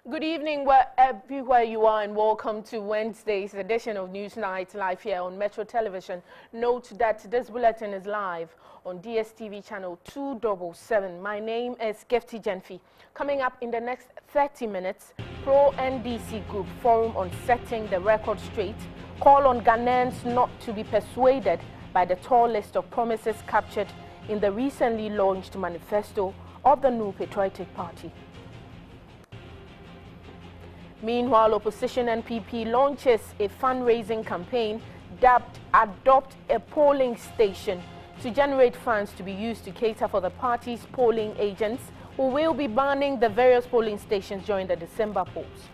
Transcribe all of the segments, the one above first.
Good evening, everywhere you are, and welcome to Wednesday's edition of Newsnight live here on Metro Television. Note that this bulletin is live on DSTV channel 277. My name is Gefty Genfi. Coming up in the next 30 minutes, pro-NDC group forum on setting the record straight, call on Ghanaians not to be persuaded by the tall list of promises captured in the recently launched manifesto of the new patriotic party. Meanwhile, opposition NPP launches a fundraising campaign dubbed Adopt a Polling Station to generate funds to be used to cater for the party's polling agents who will be manning the various polling stations during the December polls.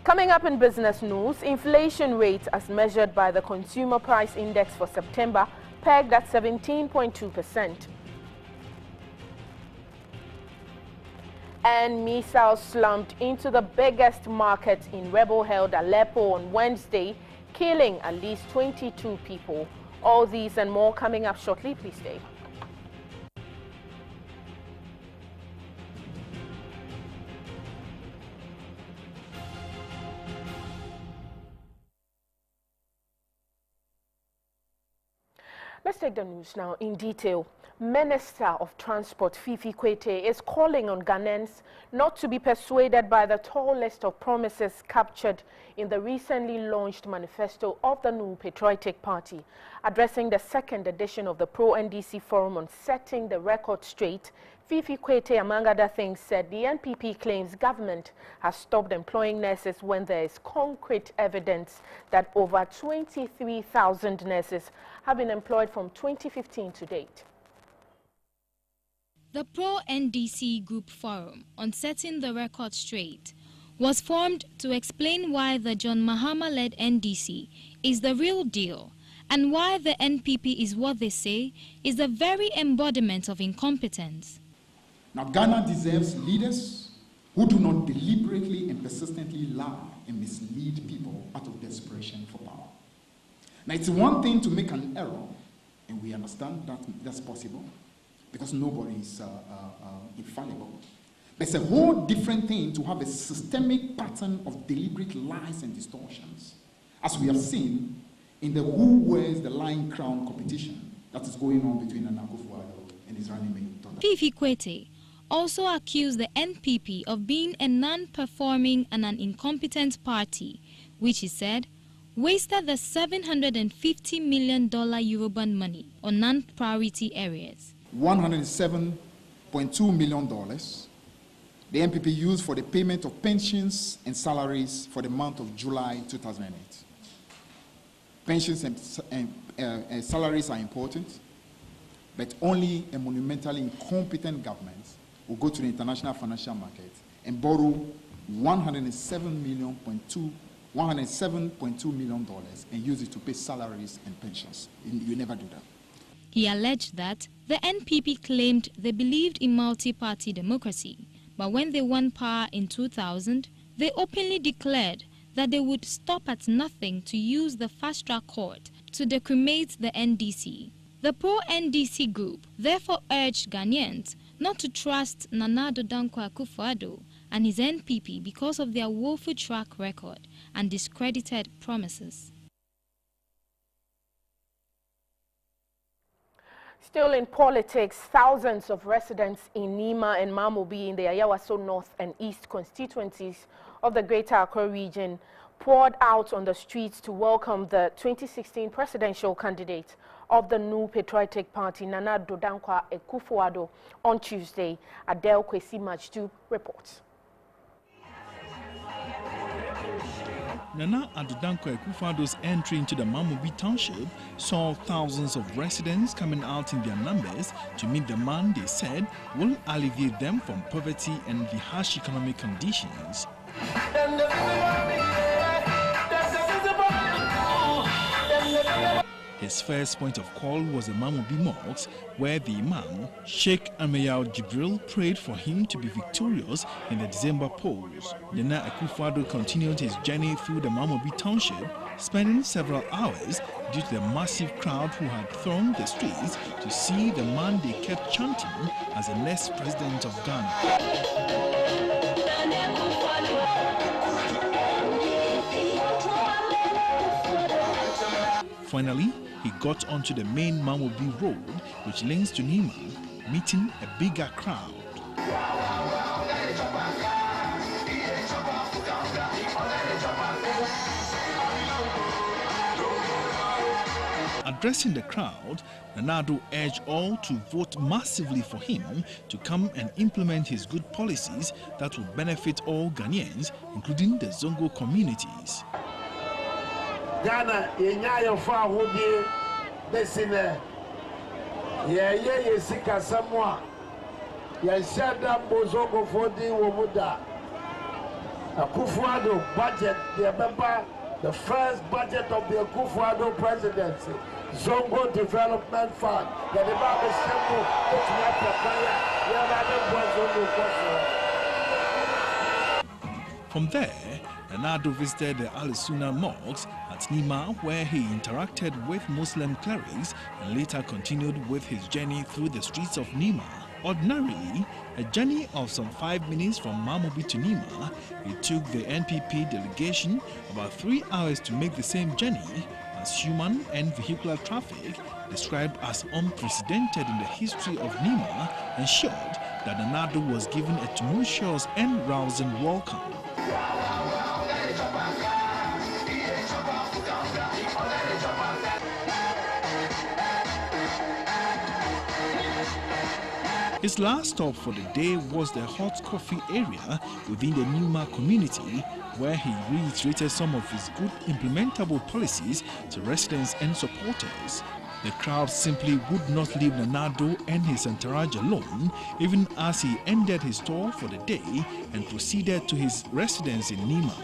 Coming up in business news, inflation rate as measured by the Consumer Price Index for September pegged at 17.2%. And missiles slammed into the biggest market in rebel-held Aleppo on Wednesday, killing at least 22 people. All these and more coming up shortly. Please stay. Let's take the news now in detail. Minister of Transport Fifi Kwete is calling on Ghanaians not to be persuaded by the tall list of promises captured in the recently launched manifesto of the new patriotic party. Addressing the second edition of the pro-NDC forum on setting the record straight, Fifi Kwete, among other things, said the NPP claims government has stopped employing nurses when there is concrete evidence that over 23,000 nurses have been employed from 2015 to date. The pro-NDC Group Forum on Setting the Record Straight was formed to explain why the John Mahama-led NDC is the real deal and why the NPP is what they say is the very embodiment of incompetence. Now, Ghana deserves leaders who do not deliberately and persistently lie and mislead people out of desperation for power. Now, it's one thing to make an error, and we understand that that's possible, because nobody is infallible. But it's a whole different thing to have a systemic pattern of deliberate lies and distortions, as we have seen in the Who Wears the Lion Crown competition that is going on between Nana Akufo-Addo and his running mate. Fifi Kwete also accused the NPP of being a non-performing and an incompetent party, which he said wasted the $750 million Eurobond money on non-priority areas. $107.2 million the NPP used for the payment of pensions and salaries for the month of July 2008. Pensions and salaries are important, but only a monumentally incompetent government will go to the international financial market and borrow $107.2 million and use it to pay salaries and pensions. You never do that. He alleged that the NPP claimed they believed in multi-party democracy, but when they won power in 2000, they openly declared that they would stop at nothing to use the fast-track court to decimate the NDC. The pro-NDC group therefore urged Ghanaians not to trust Nana Dankwa Akufo-Addo and his NPP because of their woeful track record and discredited promises. Still in politics, thousands of residents in Nima and Mamobi in the Ayawaso North and East constituencies of the Greater Accra region poured out on the streets to welcome the 2016 presidential candidate of the new patriotic party, Nana Dankwa Akufo-Addo, on Tuesday. Adele Kwesi Majdu reports. Nana Dankwa Akufo-Addo's entry into the Mamobi township saw thousands of residents coming out in their numbers to meet the man they said will alleviate them from poverty and the harsh economic conditions. His first point of call was the Mamobi mosque, where the Imam, Sheikh Amayal Jibril, prayed for him to be victorious in the December polls. Nana Akufo-Addo continued his journey through the Mamobi township, spending several hours due to the massive crowd who had thronged the streets to see the man they kept chanting as the next president of Ghana. Finally, he got onto the main Mamobi road, which links to Nima, meeting a bigger crowd. Addressing the crowd, Nana-Addo urged all to vote massively for him to come and implement his good policies that will benefit all Ghanaians, including the Zongo communities. Ghana, yenyayo fa hodi desine. Ye yesika samwa. Ye shada bozongo fodi womuda. Akufo-Addo budget, the first budget of the Akufo-Addo presidency. Zongo Development Fund. From there, Nana-Addo visited the Al-Sunnah mosques at Nima, where he interacted with Muslim clerics and later continued with his journey through the streets of Nima. Ordinarily, a journey of some 5 minutes from Mamobi to Nima, it took the NPP delegation about 3 hours to make the same journey, as human and vehicular traffic, described as unprecedented in the history of Nima, ensured that Nana-Addo was given a tumultuous and rousing welcome. His last stop for the day was the hot coffee area within the Nima community, where he reiterated some of his good implementable policies to residents and supporters. The crowd simply would not leave Nana-Addo and his entourage alone, even as he ended his tour for the day and proceeded to his residence in Nima.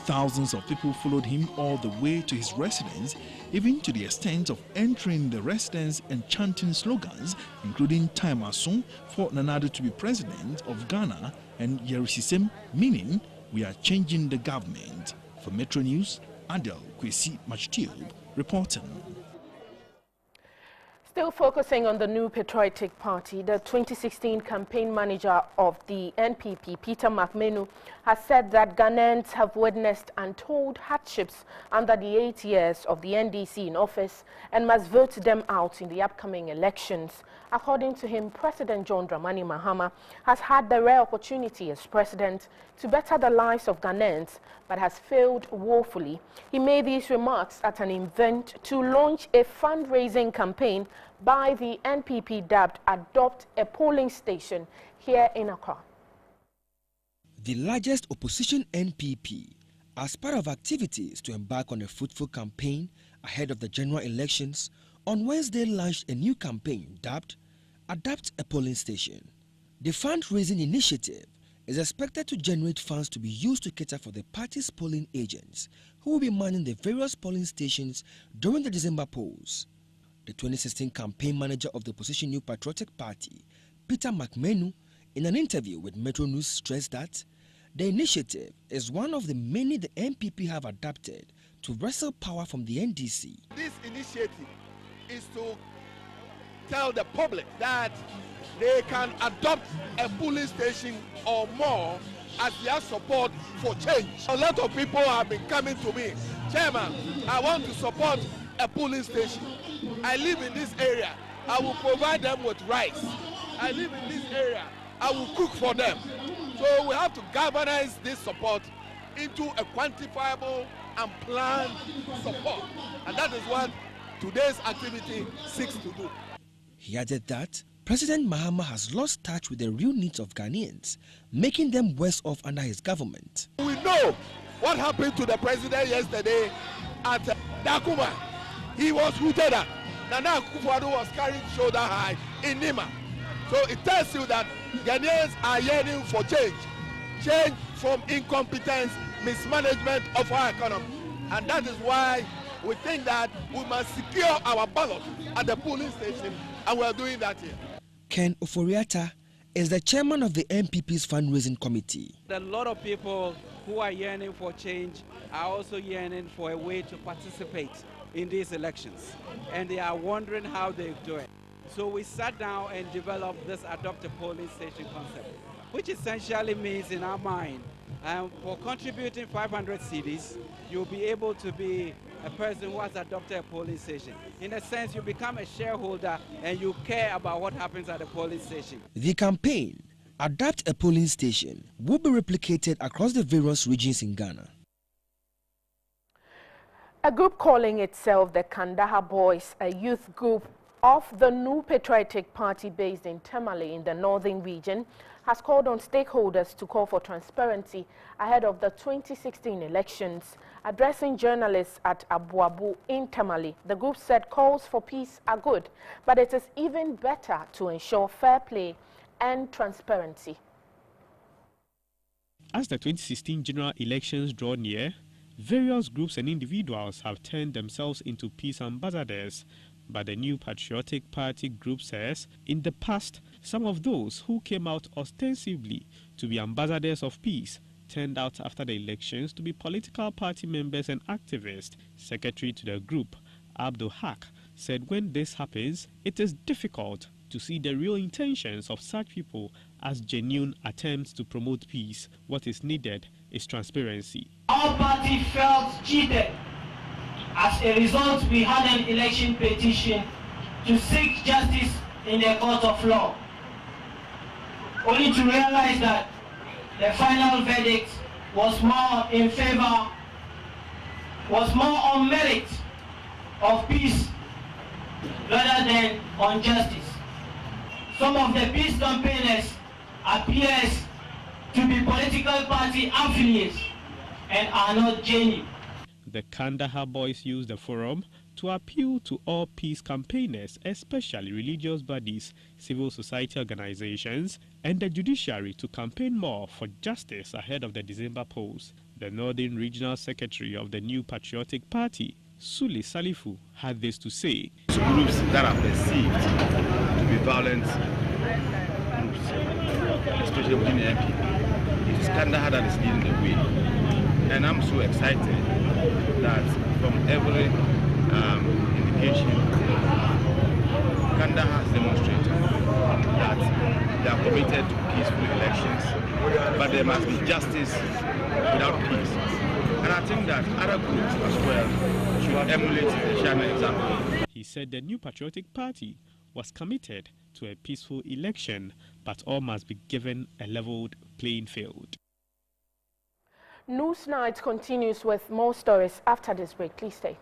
Thousands of people followed him all the way to his residence, even to the extent of entering the residence and chanting slogans, including Time Ason for Nana-Addo to be president of Ghana and Yerisisem, meaning we are changing the government. For Metro News, Adel Kwesi Machtube reporting. Still focusing on the new patriotic party, the 2016 campaign manager of the NPP, Peter McMenu, has said that Ghanaians have witnessed untold hardships under the 8 years of the NDC in office and must vote them out in the upcoming elections. According to him, President John Dramani Mahama has had the rare opportunity as president to better the lives of Ghanaians, but has failed woefully. He made these remarks at an event to launch a fundraising campaign by the NPP dubbed Adopt a Polling Station here in Accra. The largest opposition NPP, as part of activities to embark on a fruitful campaign ahead of the general elections, on Wednesday launched a new campaign dubbed Adopt a Polling Station. The fundraising initiative is expected to generate funds to be used to cater for the party's polling agents who will be manning the various polling stations during the December polls. The 2016 campaign manager of the opposition New Patriotic Party, Peter McMenu, in an interview with Metro News, stressed that the initiative is one of the many the NPP have adopted to wrestle power from the NDC. This initiative is to tell the public that they can adopt a polling station or more as their support for change. A lot of people have been coming to me, Chairman, I want to support a polling station. I live in this area, I will provide them with rice. I live in this area, I will cook for them. So we have to galvanize this support into a quantifiable and planned support. And that is what today's activity seeks to do. He added that President Mahama has lost touch with the real needs of Ghanaians, making them worse off under his government. We know what happened to the president yesterday at Dakuma. He was rooted at. Nana Akufo-Addo was carried shoulder high in Nima. So it tells you that Ghanaians are yearning for change. Change from incompetence, mismanagement of our economy. And that is why we think that we must secure our ballot at the polling station, and we are doing that here. Ken Oforiatta is the chairman of the NPP's fundraising committee. A lot of people who are yearning for change are also yearning for a way to participate in these elections, and they are wondering how they do it. So we sat down and developed this adopt a polling station concept, which essentially means in our mind, for contributing 500 cedis, you'll be able to be a person who has adopted a polling station. In a sense, you become a shareholder and you care about what happens at the polling station. The campaign, Adapt a Polling Station, will be replicated across the various regions in Ghana. A group calling itself the Kandahar Boys, a youth group of the New Patriotic Party based in Tamale in the northern region, has called on stakeholders to call for transparency ahead of the 2016 elections. Addressing journalists at Abuabu in Tamale, the group said calls for peace are good, but it is even better to ensure fair play and transparency. As the 2016 general elections draw near, various groups and individuals have turned themselves into peace ambassadors. But the New Patriotic Party group says, in the past, some of those who came out ostensibly to be ambassadors of peace turned out after the elections to be political party members and activists. Secretary to the group, Abdul Haq, said when this happens, it is difficult to see the real intentions of such people as genuine attempts to promote peace. What is needed is transparency. Our party felt cheated. As a result, we had an election petition to seek justice in the court of law, only to realize that the final verdict was more in favor, was more on merit of peace rather than on justice. Some of the peace campaigners appears to be political party affiliates and are not genuine. The Kandahar Boys used the forum to appeal to all peace campaigners, especially religious bodies, civil society organizations, and the judiciary to campaign more for justice ahead of the December polls. The Northern Regional Secretary of the New Patriotic Party, Sule Salifu, had this to say. Groups that are perceived to be violent groups, especially within the NPP, it is Kandahar that is leading the way. And I'm so excited that from every indication, Kandahar has demonstrated that they are committed to peaceful elections, but there must be justice without peace. And I think that other groups as well should emulate the China example. He said the New Patriotic Party was committed to a peaceful election, but all must be given a leveled playing field. Newsnight continues with more stories after this break. Please stay.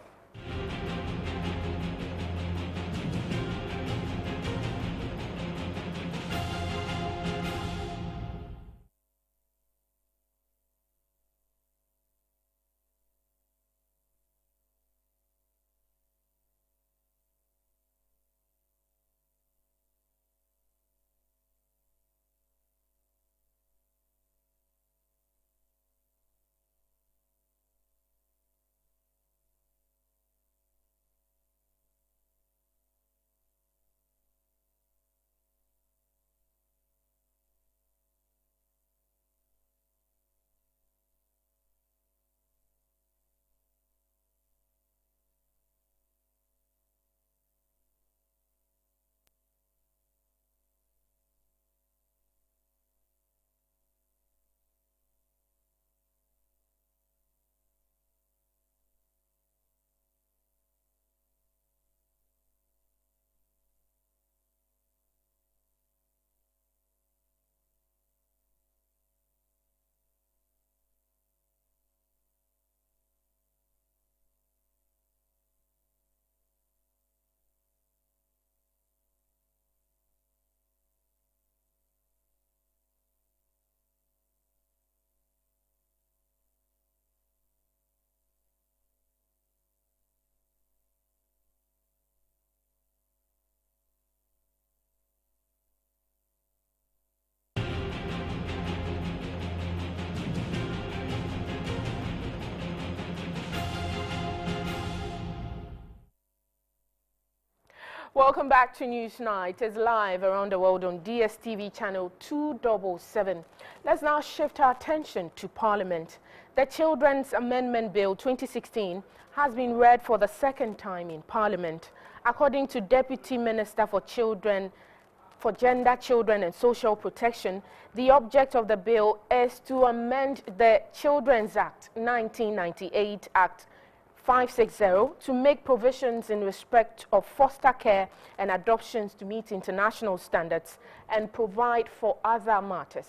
Welcome back to Newsnight. It's live around the world on DSTV channel 277. Let's now shift our attention to Parliament. The Children's Amendment Bill 2016 has been read for the second time in Parliament. According to Deputy Minister for Gender, Children and Social Protection, the object of the bill is to amend the Children's Act 1998 Act 560 to make provisions in respect of foster care and adoptions to meet international standards and provide for other matters.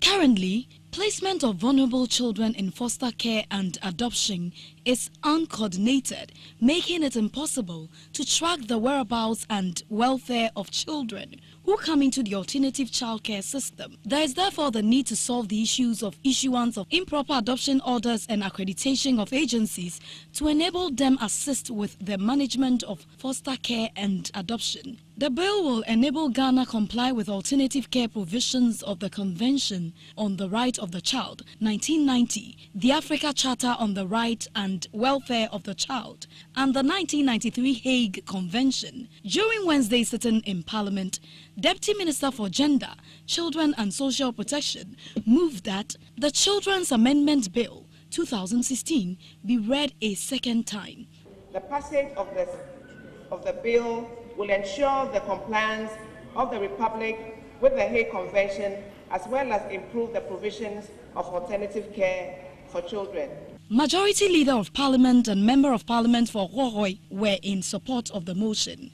Currently, placement of vulnerable children in foster care and adoption is uncoordinated, making it impossible to track the whereabouts and welfare of children who come into the alternative childcare system. There is therefore the need to solve the issues of issuance of improper adoption orders and accreditation of agencies to enable them assist with the management of foster care and adoption. The bill will enable Ghana comply with alternative care provisions of the Convention on the Right of the Child, 1990, the Africa Charter on the Right and Welfare of the Child, and the 1993 Hague Convention. During Wednesday's sitting in Parliament, Deputy Minister for Gender, Children and Social Protection moved that the Children's Amendment Bill 2016 be read a second time. The passage of the bill will ensure the compliance of the Republic with the Hague Convention, as well as improve the provisions of alternative care for children. Majority Leader of Parliament and Member of Parliament for Hohoi were in support of the motion.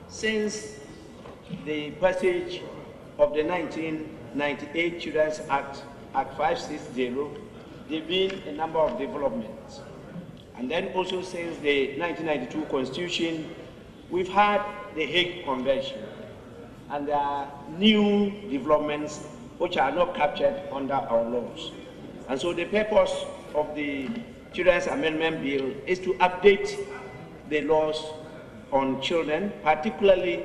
Since the passage of the 1998 Children's Act, Act 560, there have been a number of developments. And then also since the 1992 Constitution, we've had the Hague Convention. And there are new developments which are not captured under our laws. And so the purpose of the Children's Amendment Bill is to update the laws on children, particularly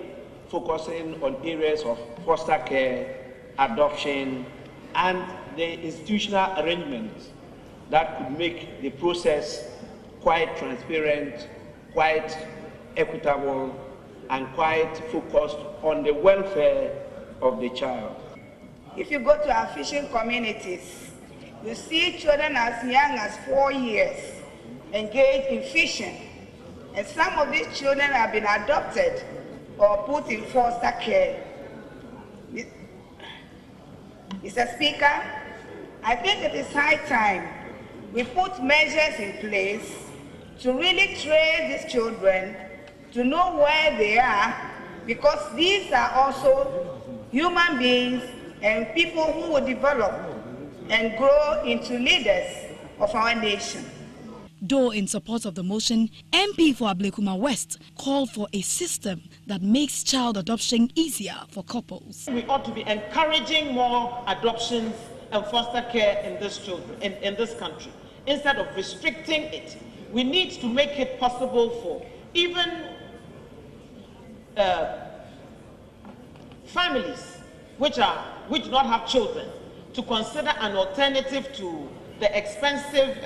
focusing on areas of foster care, adoption, and the institutional arrangements that could make the process quite transparent, quite equitable, and quite focused on the welfare of the child. If you go to our fishing communities, you see children as young as 4 years engaged in fishing. And some of these children have been adopted or put in foster care. Mr. Speaker, I think it is high time we put measures in place to really trace these children, to know where they are, because these are also human beings and people who will develop and grow into leaders of our nation. Though in support of the motion, MP for Ablekuma West called for a system that makes child adoption easier for couples. We ought to be encouraging more adoptions and foster care in this country. Instead of restricting it, we need to make it possible for even families which do not have children to consider an alternative to the expensive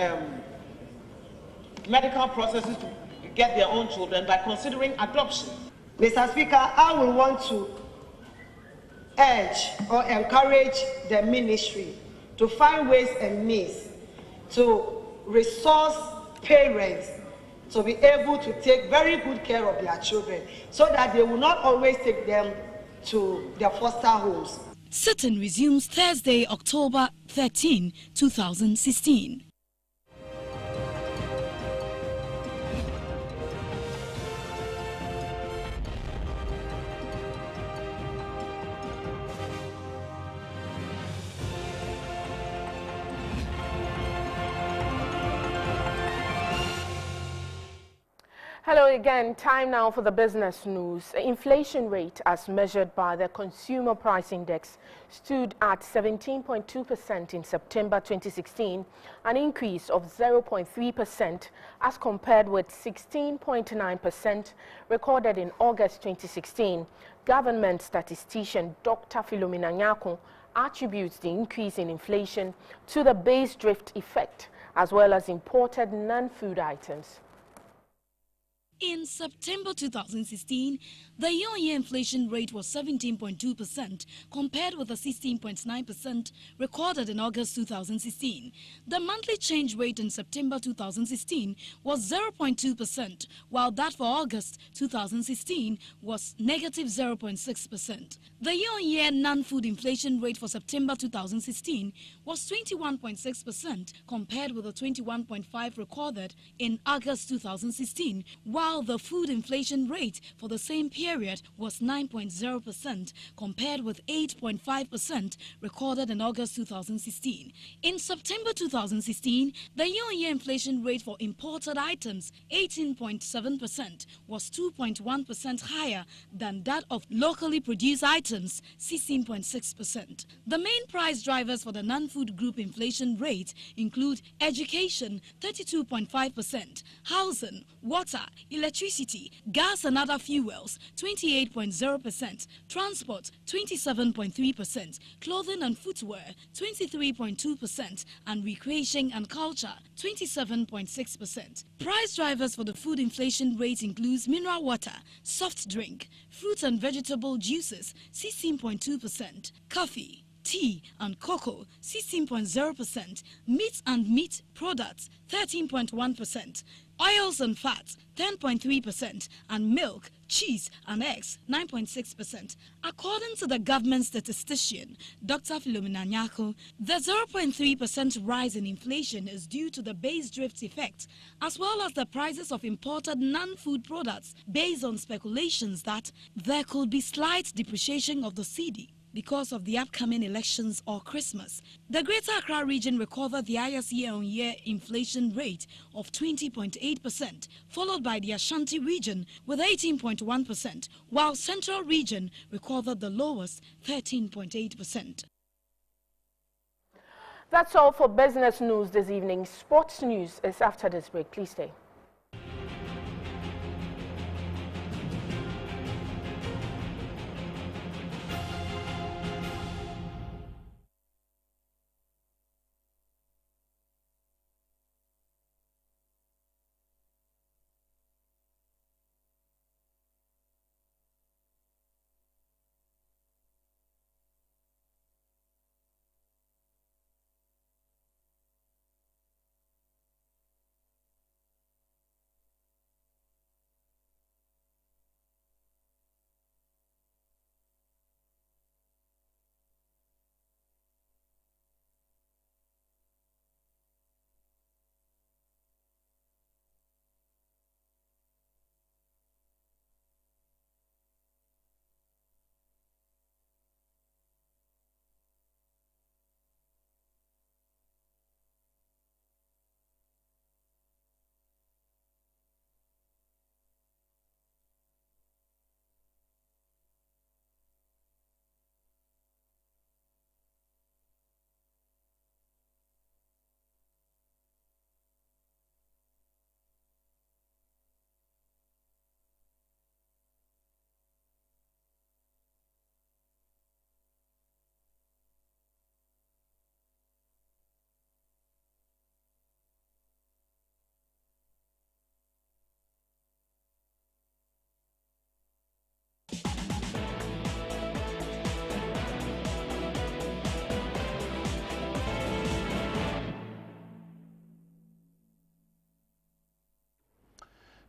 medical processes to get their own children by considering adoption. Mr. Speaker, I will want to urge or encourage the ministry to find ways and means to resource parents to be able to take very good care of their children so that they will not always take them to their foster homes. Sitting resumes Thursday, October 13, 2016. Hello again. Time now for the business news. Inflation rate as measured by the Consumer Price Index stood at 17.2% in September 2016, an increase of 0.3% as compared with 16.9% recorded in August 2016. Government statistician Dr. Philomena Nyako attributes the increase in inflation to the base drift effect as well as imported non-food items. In September 2016, the year-on-year inflation rate was 17.2% compared with the 16.9% recorded in August 2016. The monthly change rate in September 2016 was 0.2%, while that for August 2016 was negative 0.6%. The year-on-year non-food inflation rate for September 2016 was 21.6% compared with the 21.5% recorded in August 2016, while the food inflation rate for the same period was 9.0% compared with 8.5% recorded in August 2016. In September 2016, the year-on-year inflation rate for imported items, 18.7%, was 2.1% higher than that of locally produced items, 16.6%. The main price drivers for the non-food group inflation rate include education, 32.5%, housing, water, electricity, gas and other fuels, 28.0%, transport, 27.3%, clothing and footwear, 23.2%, and recreation and culture, 27.6%. Price drivers for the food inflation rate includes mineral water, soft drink, fruit and vegetable juices, 16.2%, coffee, tea and cocoa, 16.0%, meat and meat products, 13.1%, oils and fats, 10.3%, and milk, cheese and eggs, 9.6%. According to the government statistician, Dr. Philomena Nyako, the 0.3% rise in inflation is due to the base drift effect, as well as the prices of imported non-food products based on speculations that there could be slight depreciation of the cedi because of the upcoming elections or Christmas. The Greater Accra region recorded the highest year-on-year inflation rate of 20.8%, followed by the Ashanti region with 18.1%, while Central region recorded the lowest, 13.8%. That's all for business news this evening. Sports news is after this break. Please stay.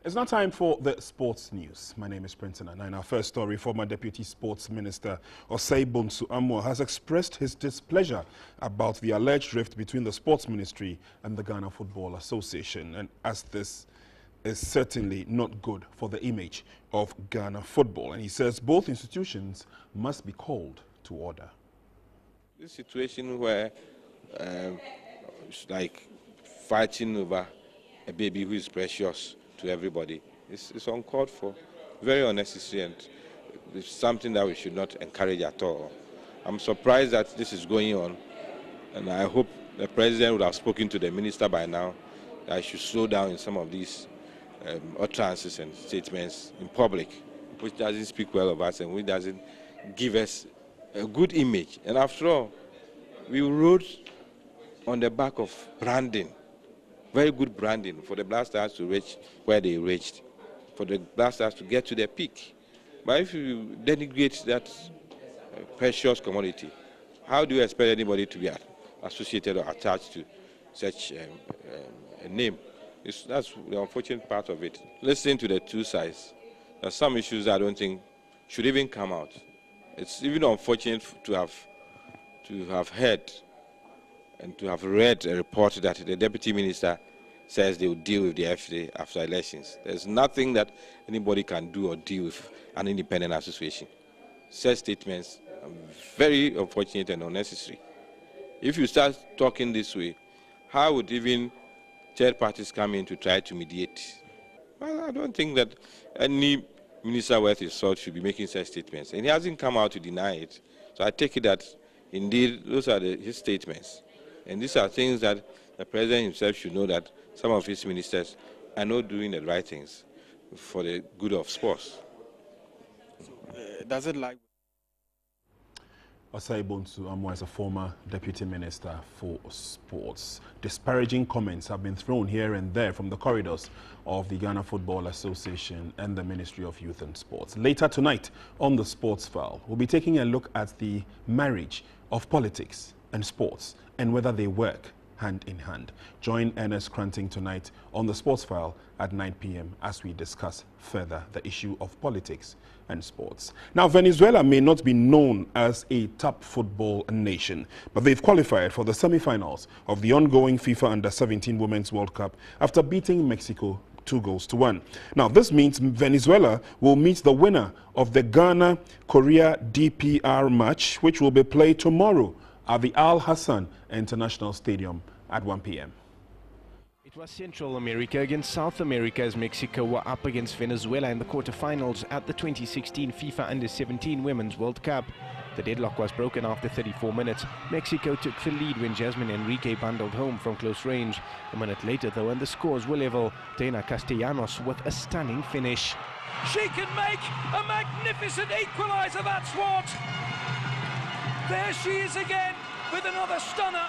It's now time for the sports news. My name is Prince and in our first story, former Deputy Sports Minister Osei Bonsu Amoah has expressed his displeasure about the alleged rift between the Sports Ministry and the Ghana Football Association, and as this is certainly not good for the image of Ghana football. And he says both institutions must be called to order. This situation where it's like fighting over a baby who is precious to everybody, it's uncalled for, very unnecessary, and it's something that we should not encourage at all. I'm surprised that this is going on, and I hope the president would have spoken to the minister by now that I should slow down in some of these utterances and statements in public, which doesn't speak well of us and which doesn't give us a good image. And after all, we rode on the back of branding, very good branding for the Black Stars to reach where they reached. for the Black Stars to get to their peak. But if you denigrate that precious commodity, how do you expect anybody to be associated or attached to such a name? That's the unfortunate part of it. Listening to the two sides, there are some issues I don't think should even come out. It's even unfortunate to have heard and to have read a report that the deputy minister says they will deal with the FA after elections. There's nothing that anybody can do or deal with an independent association. Such statements are very unfortunate and unnecessary. If you start talking this way, how would even third parties come in to try to mediate? Well, I don't think that any minister worth his salt should be making such statements. And he hasn't come out to deny it. So I take it that, indeed, those are his statements. And these are things that the president himself should know, that some of his ministers are not doing the right things for the good of sports. Does it like... Osei Bonsu is a former deputy minister for sports. Disparaging comments have been thrown here and there from the corridors of the Ghana Football Association and the Ministry of Youth and Sports. Later tonight on the Sports File, we'll be taking a look at the marriage of politics and sports and whether they work hand in hand. Join Ernest Cranting tonight on the Sports File at 9 p.m. as we discuss further the issue of politics and sports. Now, Venezuela may not be known as a top football nation, but they've qualified for the semi-finals of the ongoing FIFA Under-17 Women's World Cup after beating Mexico 2-1. Now, this means Venezuela will meet the winner of the Ghana-Korea DPR match, which will be played tomorrow at the Al Hassan International Stadium at 1 p.m. It was Central America against South America as Mexico were up against Venezuela in the quarterfinals at the 2016 FIFA Under-17 Women's World Cup. The deadlock was broken after 34 minutes. Mexico took the lead when Jasmine Enrique bundled home from close range. A minute later, though, and the scores were level. Dana Castellanos with a stunning finish. She can make a magnificent equaliser, that's what! There she is again with another stunner.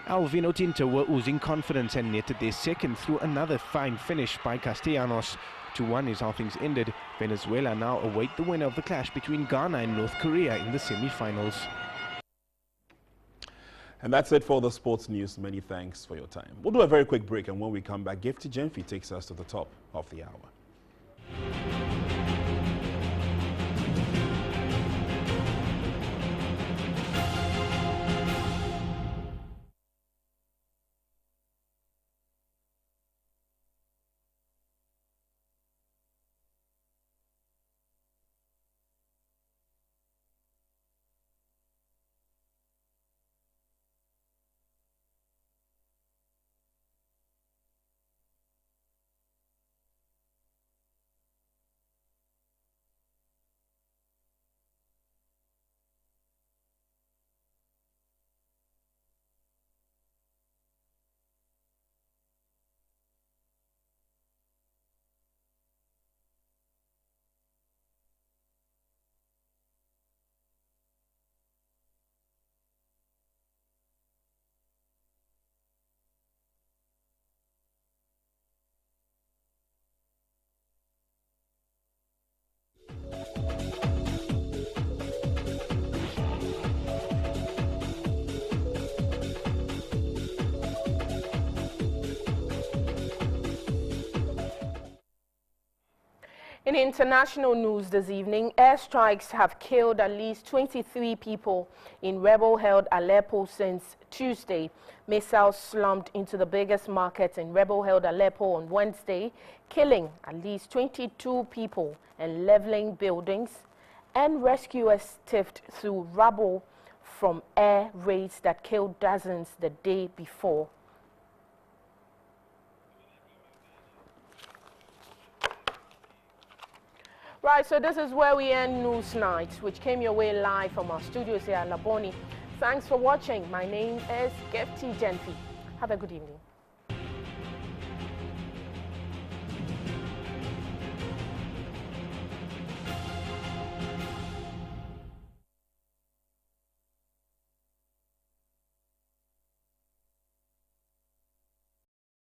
Alvino Tinto were oozing confidence and netted their second through another fine finish by Castellanos. 2-1 is how things ended. Venezuela now await the winner of the clash between Ghana and North Korea in the semi-finals. And that's it for the sports news. Many thanks for your time. We'll do a very quick break, and when we come back, Gifty Genfi takes us to the top of the hour. In international news this evening, airstrikes have killed at least 23 people in rebel-held Aleppo since Tuesday. Missiles slammed into the biggest market in rebel-held Aleppo on Wednesday, killing at least 22 people and leveling buildings, and rescuers sift through rubble from air raids that killed dozens the day before. Right, so this is where we end News Night, which came your way live from our studios here at Laboni. Thanks for watching. My name is Gifty Genfi. Have a good evening.